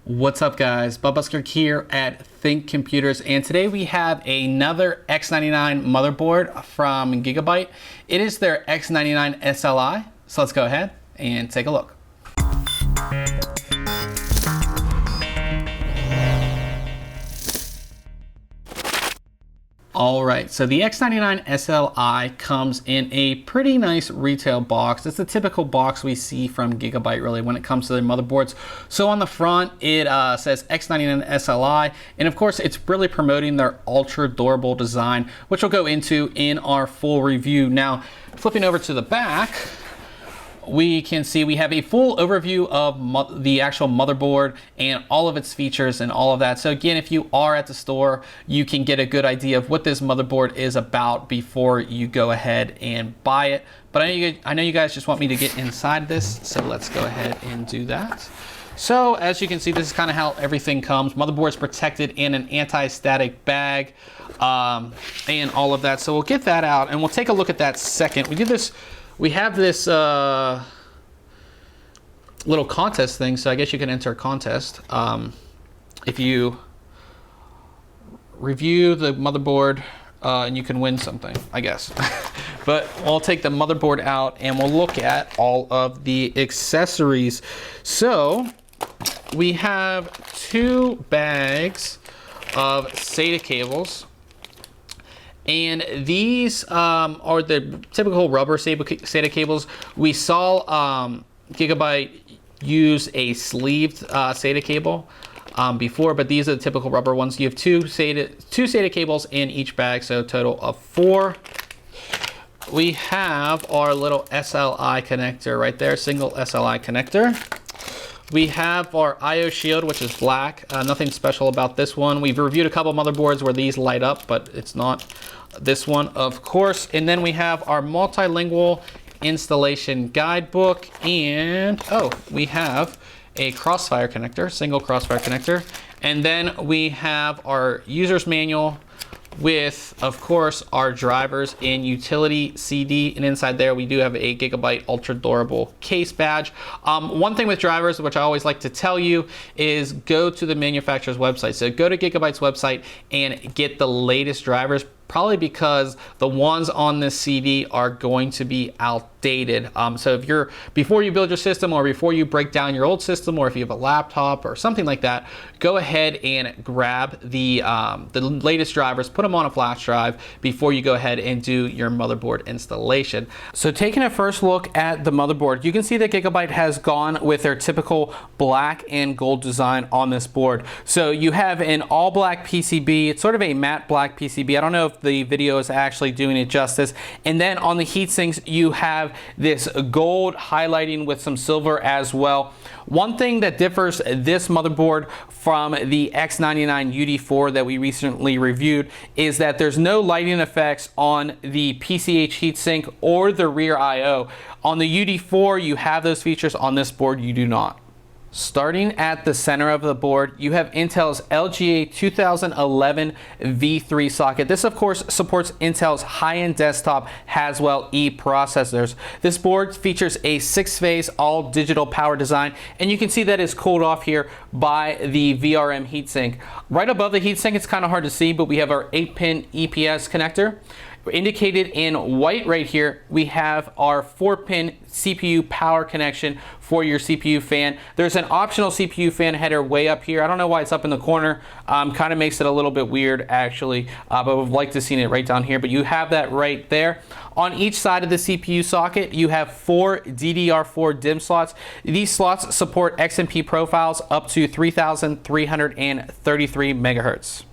What's up guys, Busker here at ThinkComputers, and today we have another X99 motherboard from Gigabyte. It is their X99-SLI, so let's go ahead and take a look. Alright, so the X99-SLI comes in a pretty nice retail box. It's the typical box we see from Gigabyte really when it comes to their motherboards. So on the front it says X99-SLI, and of course it's really promoting their ultra durable design, which we'll go into in our full review. Now flipping over to the back, we can see we have a full overview of the actual motherboard and all of its features and all of that. So again, if you are at the store, you can get a good idea of what this motherboard is about before you go ahead and buy it. But I know you guys just want me to get inside this, so let's go ahead and do that. So as you can see, this is kind of how everything comes. Motherboard's protected in an anti-static bag and all of that. So we'll get that out and we'll take a look at that second. We have this little contest thing, so I guess you can enter a contest. If you review the motherboard, and you can win something, I guess. But we'll take the motherboard out and we'll look at all of the accessories. So we have two bags of SATA cables. And these are the typical rubber SATA cables. We saw Gigabyte use a sleeved SATA cable before, but these are the typical rubber ones. You have two SATA cables in each bag, so a total of 4. We have our little SLI connector right there, single SLI connector. We have our IO shield, which is black. Nothing special about this one. We've reviewed a couple motherboards where these light up, but it's not this one, of course. And then we have our multilingual installation guidebook, and we have a crossfire connector, single crossfire connector. And then we have our user's manual with, of course, our drivers in utility CD, and inside there we do have a Gigabyte ultra durable case badge. One thing with drivers, which I always like to tell you, is go to the manufacturer's website. So go to Gigabyte's website and get the latest drivers, probably because the ones on this CD are going to be outdated. So if before you build your system, or before you break down your old system, or if you have a laptop or something like that, go ahead and grab the latest drivers, put them on a flash drive before you go ahead and do your motherboard installation. So taking a first look at the motherboard, you can see that Gigabyte has gone with their typical black and gold design on this board. So you have an all black PCB. It's sort of a matte black PCB. I don't know if the video is actually doing it justice. And then on the heat sinks, you have this gold highlighting with some silver as well. One thing that differs this motherboard from the X99 UD4 that we recently reviewed is that there's no lighting effects on the PCH heatsink or the rear IO. On the UD4, you have those features. On this board, you do not. Starting at the center of the board, you have Intel's LGA 2011 V3 socket. This, of course, supports Intel's high-end desktop Haswell-E processors. This board features a 6-phase all-digital power design, and you can see that it's cooled off here by the VRM heatsink. Right above the heatsink, it's kind of hard to see, but we have our 8-pin EPS connector. Indicated in white right here, we have our 4-pin CPU power connection for your CPU fan. There's an optional CPU fan header way up here. I don't know why it's up in the corner. Kind of makes it a little bit weird actually, but we'd like to see it right down here. But you have that right there. On each side of the CPU socket, you have 4 DDR4 DIMM slots. These slots support XMP profiles up to 3,333 megahertz.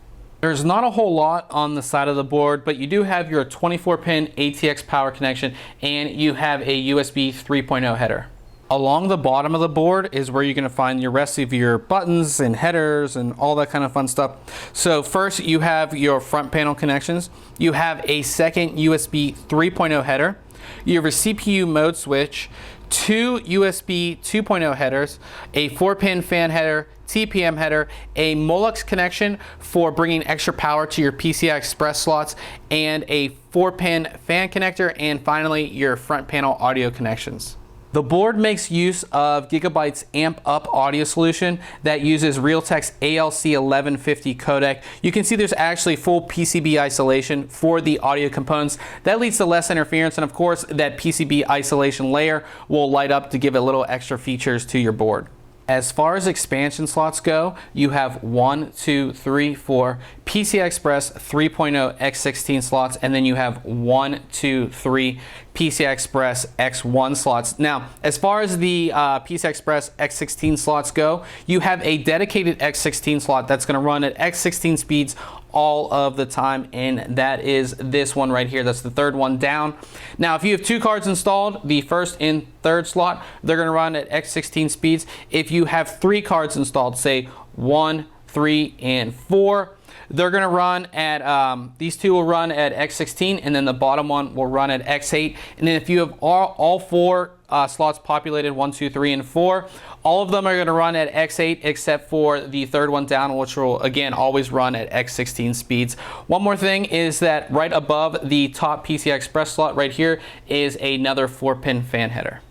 There's not a whole lot on the side of the board, but you do have your 24-pin ATX power connection, and you have a USB 3.0 header. Along the bottom of the board is where you're going to find your rest of your buttons and headers and all that kind of fun stuff. So first you have your front panel connections. You have a second USB 3.0 header. You have a CPU mode switch, 2 USB 2.0 headers, a 4-pin fan header, TPM header, a Molex connection for bringing extra power to your PCI Express slots, and a 4-pin fan connector, and finally your front panel audio connections. The board makes use of Gigabyte's Amp Up audio solution that uses Realtek's ALC1150 codec. You can see there's actually full PCB isolation for the audio components. That leads to less interference, and of course that PCB isolation layer will light up to give a little extra features to your board. As far as expansion slots go, you have 1, 2, 3, 4 PCI Express 3.0 X16 slots, and then you have 1, 2, 3 PCI Express X1 slots. Now, as far as the PCI Express X16 slots go, you have a dedicated X16 slot that's going to run at X16 speeds all of the time, and that is this one right here. That's the third one down. Now, if you have 2 cards installed, the first and third slot, they're going to run at X16 speeds. If you have 3 cards installed, say 1, 3, and 4, they're going to run at, these 2 will run at X16, and then the bottom one will run at X8. And then if you have all 4 slots populated, 1, 2, 3, and 4, all of them are going to run at X8 except for the third one down, which will again always run at X16 speeds. One more thing is that right above the top PCI Express slot right here is another 4-pin fan header.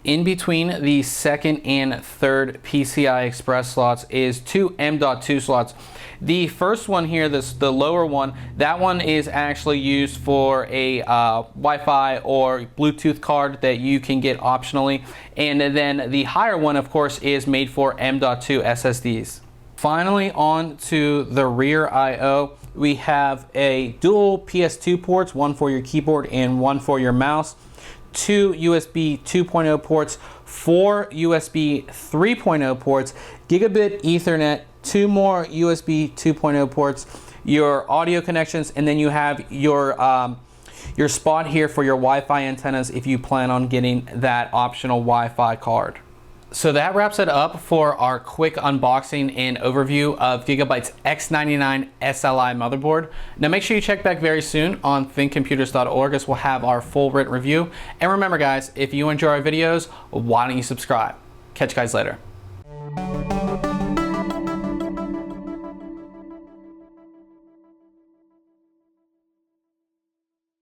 In between the second and third PCI Express slots is 2 M.2 slots. The first one here, the lower one, that one is actually used for a Wi-Fi or Bluetooth card that you can get optionally. And then the higher one, of course, is made for M.2 SSDs. Finally, on to the rear I/O. We have a dual PS2 ports, one for your keyboard and one for your mouse. 2 USB 2.0 ports, 4 USB 3.0 ports, Gigabit Ethernet, 2 more USB 2.0 ports, your audio connections, and then you have your spot here for your Wi-Fi antennas if you plan on getting that optional Wi-Fi card. So that wraps it up for our quick unboxing and overview of Gigabyte's X99-SLI motherboard. Now make sure you check back very soon on ThinkComputers.org as we'll have our full written review. And remember guys, if you enjoy our videos, why don't you subscribe? Catch you guys later.